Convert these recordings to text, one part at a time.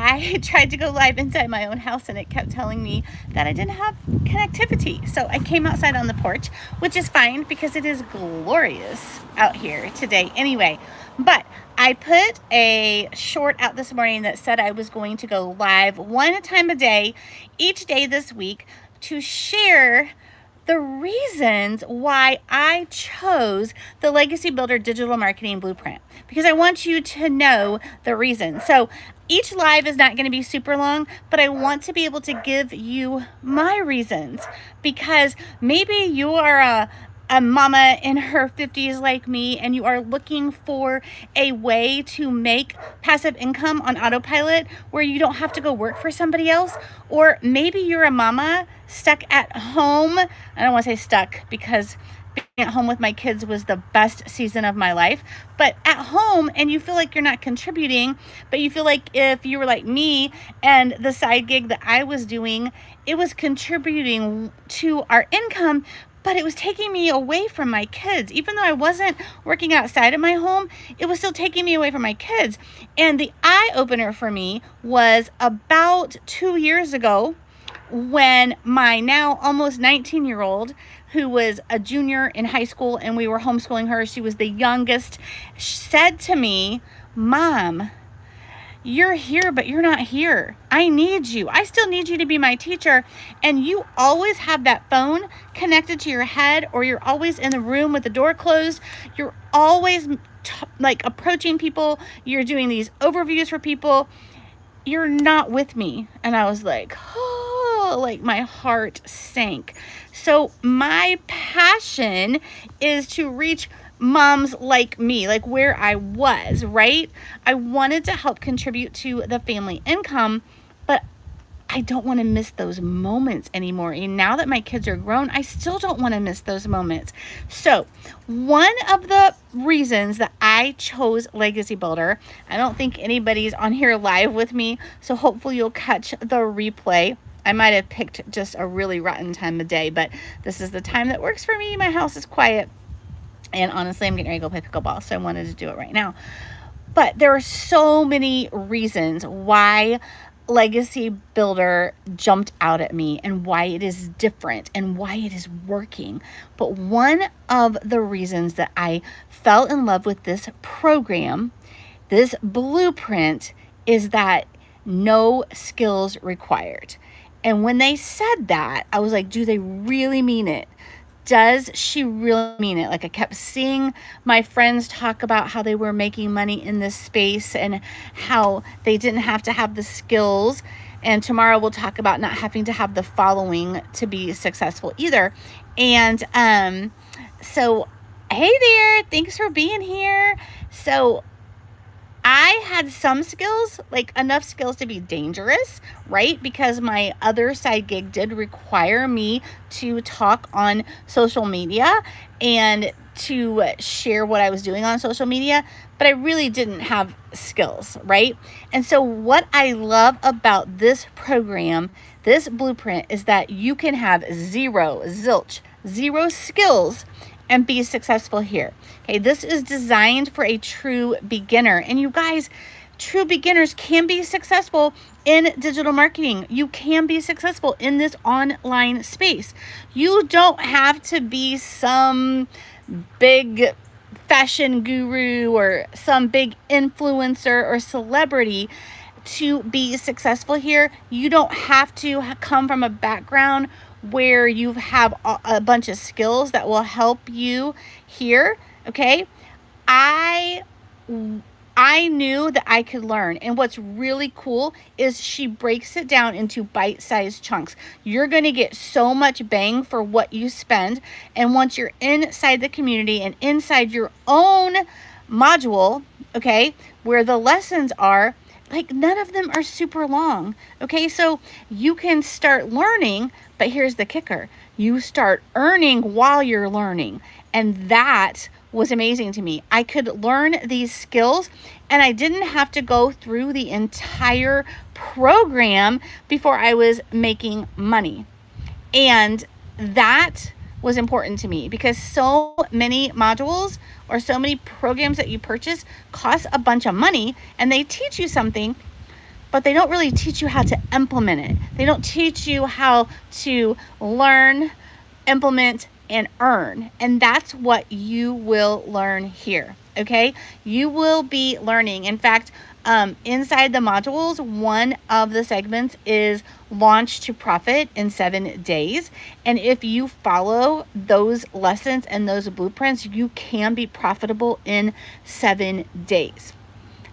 I tried to go live inside my own house and it kept telling me that I didn't have connectivity. So I came outside on the porch, which is fine because it is glorious out here today anyway. But I put a short out this morning that said I was going to go live one time a day, each day this week, to share the reasons why I chose the Legacy Builder Digital Marketing Blueprint, because I want you to know the reason. So each live is not going to be super long, but I want to be able to give you my reasons, because maybe you are a mama in her 50s like me, and you are looking for a way to make passive income on autopilot where you don't have to go work for somebody else. Or maybe you're a mama stuck at home. I don't want to say stuck, because being at home with my kids was the best season of my life, but at home, and you feel like you're not contributing, but you feel like if you were like me and the side gig that I was doing, it was contributing to our income, but it was taking me away from my kids. Even though I wasn't working outside of my home, it was still taking me away from my kids. And the eye opener for me was about 2 years ago, when my now almost 19-year-old, who was a junior in high school and we were homeschooling her, she was the youngest, said to me, "Mom, you're here, but you're not here. I need you. I still need you to be my teacher. And you always have that phone connected to your head, or you're always in the room with the door closed. You're always approaching people. You're doing these overviews for people. You're not with me." And I was like, oh, like my heart sank. So my passion is to reach moms like me, like where I was, right? I wanted to help contribute to the family income, but I don't want to miss those moments anymore. And now that my kids are grown, I still don't want to miss those moments. So one of the reasons that I chose Legacy Builder, I don't think anybody's on here live with me, so hopefully you'll catch the replay. I might have picked just a really rotten time of day, but this is the time that works for me. My house is quiet. And honestly, I'm getting ready to go play pickleball, so I wanted to do it right now. But there are so many reasons why Legacy Builder jumped out at me, and why it is different, and why it is working. But one of the reasons that I fell in love with this program, this blueprint, is that no skills required. And when they said that, I was like, do they really mean it? Does she really mean it? Like, I kept seeing my friends talk about how they were making money in this space and how they didn't have to have the skills. And tomorrow we'll talk about not having to have the following to be successful either. And so, hey there, thanks for being here. So I had some skills, like enough skills to be dangerous, right? Because my other side gig did require me to talk on social media and to share what I was doing on social media, but I really didn't have skills, right? And so what I love about this program, this blueprint, is that you can have zero skills and be successful here. Okay, this is designed for a true beginner. And you guys, true beginners can be successful in digital marketing. You can be successful in this online space. You don't have to be some big fashion guru or some big influencer or celebrity to be successful here. You don't have to come from a background where you have a bunch of skills that will help you here. Okay, I knew that I could learn. And what's really cool is she breaks it down into bite-sized chunks. You're going to get so much bang for what you spend. And once you're inside the community and inside your own module, okay, where the lessons are, like, none of them are super long. Okay, so you can start learning, but here's the kicker. You start earning while you're learning. And that was amazing to me. I could learn these skills, and I didn't have to go through the entire program before I was making money. And that was important to me, because so many modules or so many programs that you purchase cost a bunch of money, and they teach you something, but they don't really teach you how to implement it. They don't teach you how to learn, implement, and earn. And that's what you will learn here. Okay, you will be learning. In fact, inside the modules, one of the segments is launch to profit in 7 days. And if you follow those lessons and those blueprints, you can be profitable in 7 days.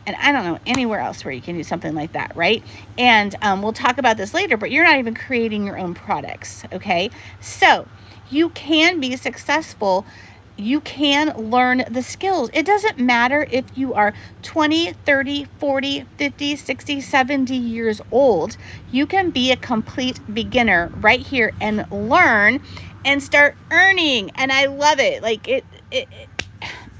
And I don't know anywhere else where you can do something like that, right? And we'll talk about this later, but you're not even creating your own products, okay? So you can be successful. You can learn the skills. It doesn't matter if you are 20, 30, 40, 50, 60, 70 years old. You can be a complete beginner right here and learn and start earning. And I love it. Like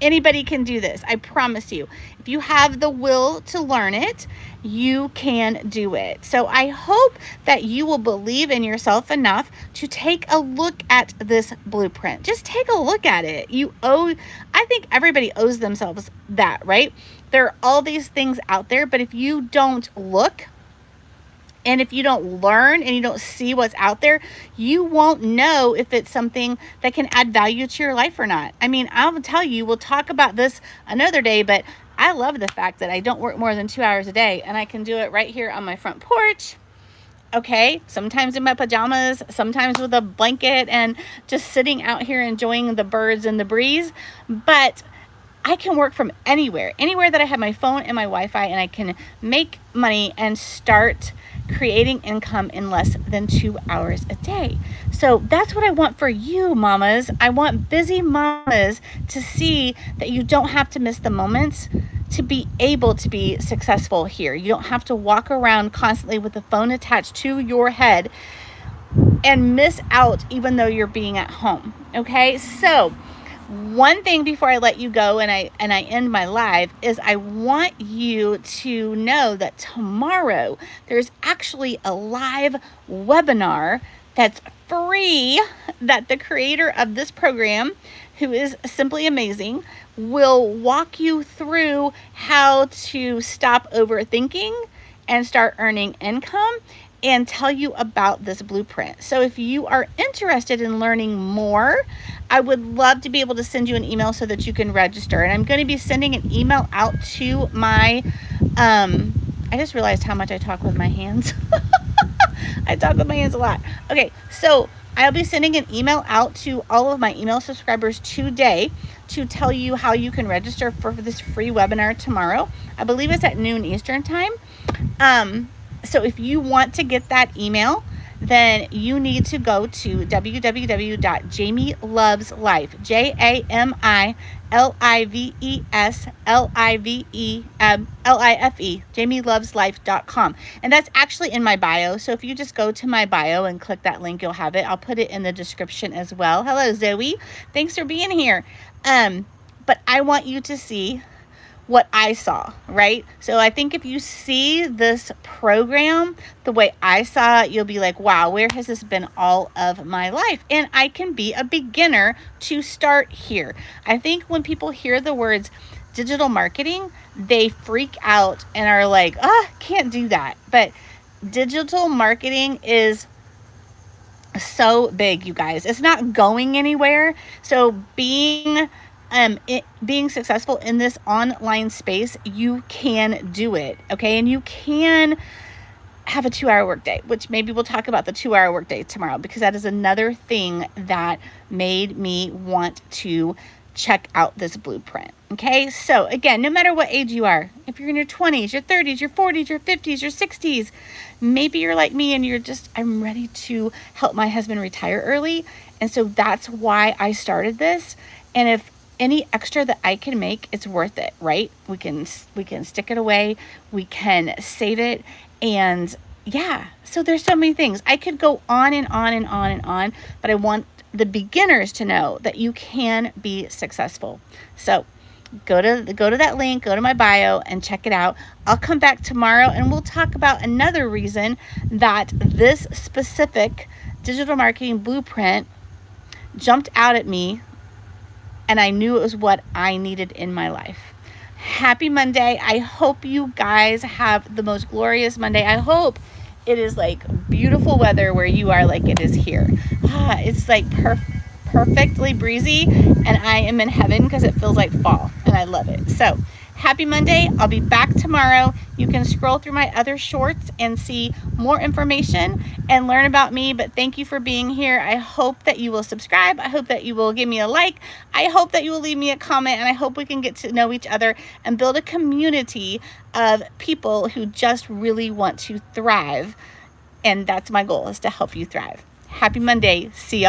anybody can do this. I promise you. If you have the will to learn it, you can do it. So I hope that you will believe in yourself enough to take a look at this blueprint. Just take a look at it. I think everybody owes themselves that, right? There are all these things out there, but if you don't look, and if you don't learn and you don't see what's out there, you won't know if it's something that can add value to your life or not. I mean, I'll tell you, we'll talk about this another day, but I love the fact that I don't work more than 2 hours a day and I can do it right here on my front porch. Okay, sometimes in my pajamas, sometimes with a blanket and just sitting out here enjoying the birds and the breeze. But I can work from anywhere that I have my phone and my Wi-Fi, and I can make money and start creating income in less than 2 hours a day. So that's what I want for you, mamas. I want busy mamas to see that you don't have to miss the moments to be able to be successful here. You don't have to walk around constantly with the phone attached to your head and miss out even though you're being at home. Okay, so one thing before I let you go and I end my live is I want you to know that tomorrow there's actually a live webinar that's free that the creator of this program, who is simply amazing, will walk you through how to stop overthinking and start earning income and tell you about this blueprint. So if you are interested in learning more, I would love to be able to send you an email so that you can register. And I'm going to be sending an email out to my, I just realized how much I talk with my hands. I talk with my hands a lot. Okay, so I'll be sending an email out to all of my email subscribers today to tell you how you can register for this free webinar tomorrow. I believe it's at noon Eastern time. So if you want to get that email, then you need to go to www.jamieloveslife, JamieLivesLife, JamieLovesLife.com. And that's actually in my bio. So if you just go to my bio and click that link, you'll have it. I'll put it in the description as well. Hello, Zoe. Thanks for being here. But I want you to see what I saw, right? So I think if you see this program the way I saw it, you'll be like, wow, where has this been all of my life? And I can be a beginner to start here. I think when people hear the words digital marketing, they freak out and are like, can't do that. But digital marketing is so big, you guys. It's not going anywhere. So being successful in this online space, you can do it, okay? And you can have a 2-hour workday, which maybe we'll talk about the 2-hour workday tomorrow, because that is another thing that made me want to check out this blueprint, okay? So again, no matter what age you are, if you're in your 20s, your 30s, your 40s, your 50s, your 60s, maybe you're like me and you're just, I'm ready to help my husband retire early. And so that's why I started this. And if any extra that I can make, it's worth it, right? We can stick it away, we can save it, and yeah. So there's so many things. I could go on and on and on and on, but I want the beginners to know that you can be successful. So go to that link, go to my bio and check it out. I'll come back tomorrow and we'll talk about another reason that this specific digital marketing blueprint jumped out at me and I knew it was what I needed in my life. Happy Monday. I hope you guys have the most glorious Monday. I hope it is like beautiful weather where you are like it is here. It's like perfectly breezy, and I am in heaven because it feels like fall, and I love it. So happy Monday. I'll be back tomorrow. You can scroll through my other shorts and see more information and learn about me. But thank you for being here. I hope that you will subscribe. I hope that you will give me a like. I hope that you will leave me a comment, and I hope we can get to know each other and build a community of people who just really want to thrive. And that's my goal, is to help you thrive. Happy Monday. See y'all.